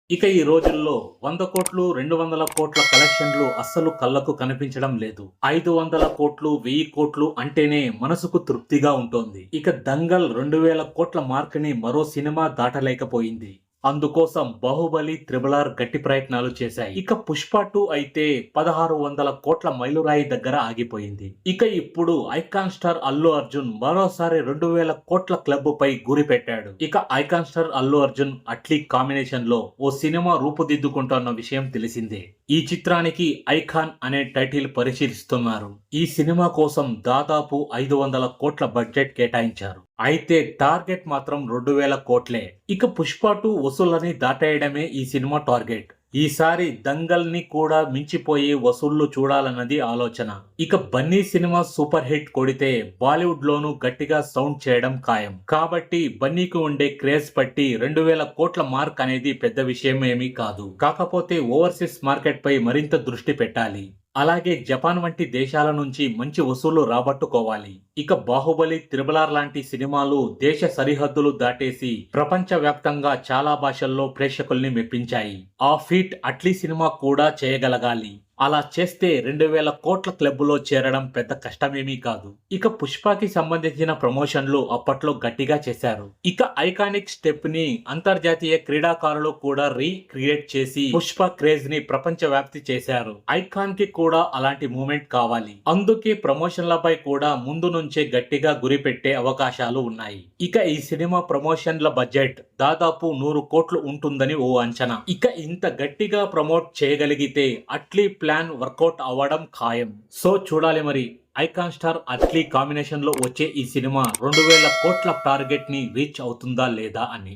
ఇక ఈ రోజుల్లో 100 కోట్లు, 200 కోట్ల కలెక్షన్లు అస్సలు కళ్ళకు కనిపించడం లేదు. 500 కోట్లు, 1000 కోట్లు అంటేనే మనసుకు తృప్తిగా ఉంటోంది. ఇక దంగల్ 2000 కోట్ల మార్క్ ని మరో సినిమా దాటలేకపోయింది. అందుకోసం బాహుబలి, త్రిబుల్ ఆర్ గట్టి ప్రయత్నాలు చేశాయి. ఇక పుష్ప 2 అయితే 1600 కోట్ల మైలురాయి దగ్గర ఆగిపోయింది. ఇక ఇప్పుడు ఐకాన్ స్టార్ అల్లు అర్జున్ మరోసారి 2000 కోట్ల క్లబ్ పై గురి పెట్టాడు. ఇక icon star Allu Arjun Atlee combination లో ఓ సినిమా రూపుదిద్దుకుంటున్న విషయం తెలిసిందే. ఈ చిత్రానికి ఐకాన్ అనే టైటిల్ పరిశీలిస్తున్నారు. ఈ సినిమా కోసం దాదాపు 500 కోట్ల బడ్జెట్ కేటాయించారు. అయితే టార్గెట్ మాత్రం 2000 కోట్లే. ఇక పుష్ప 2 వసూళ్లని దాటేయడమే ఈ సినిమా టార్గెట్. ఈసారి దంగల్ ని కూడా మించిపోయి వసూళ్లు చూడాలన్నది ఆలోచన. ఇక బన్నీ సినిమా సూపర్ హిట్ కొడితే బాలీవుడ్ లోనూ గట్టిగా సౌండ్ చేయడం ఖాయం. కాబట్టి బన్నీకి ఉండే క్రేజ్ పట్టి 2000 కోట్ల మార్క్ అనేది పెద్ద విషయం ఏమీ కాదు. కాకపోతే ఓవర్సీస్ మార్కెట్ పై మరింత దృష్టి పెట్టాలి. అలాగే జపాన్ వంటి దేశాల నుంచి మంచి వసూళ్లు రాబట్టుకోవాలి. ఇక బాహుబలి, త్రిబుల్ ఆర్ లాంటి సినిమాలు దేశ సరిహద్దులు దాటేసి ప్రపంచ వ్యాప్తంగా చాలా భాషల్లో ప్రేక్షకుల్ని మెప్పించాయి. ఆ ఫీట్ అట్లీ సినిమా కూడా చేయగలగాలి. అలా చేస్తే 2000 కోట్ల క్లబ్లో చేరడం పెద్ద కష్టమేమీ కాదు. ఇక పుష్పకి సంబంధించిన ప్రమోషన్లు అప్పట్లో గట్టిగా చేశారు. ఇక ఐకానిక్ స్టెప్ ని అంతర్జాతీయ క్రీడాకారులు కూడా రీక్రియేట్ చేసి పుష్ప క్రేజ్ ని ప్రపంచ వ్యాప్తి చేశారు. ఐకాన్ కి కూడా అలాంటి మూమెంట్ కావాలి. అందుకే ప్రమోషన్లపై కూడా ముందు నుంచే గట్టిగా గురిపెట్టే అవకాశాలు ఉన్నాయి. ఇక ఈ సినిమా ప్రమోషన్ల బడ్జెట్ దాదాపు 100 కోట్లు ఉంటుందని ఓ అంచనా. ఇక ఇంత గట్టిగా ప్రమోట్ చేయగలిగితే అట్లీ ప్లాన్ వర్కౌట్ అవ్వడం ఖాయం. సో చూడాలి మరి ఐకాన్ స్టార్ అట్లీ కాంబినేషన్ లో వచ్చే ఈ సినిమా 2000 కోట్ల టార్గెట్ ని రీచ్ అవుతుందా లేదా అని.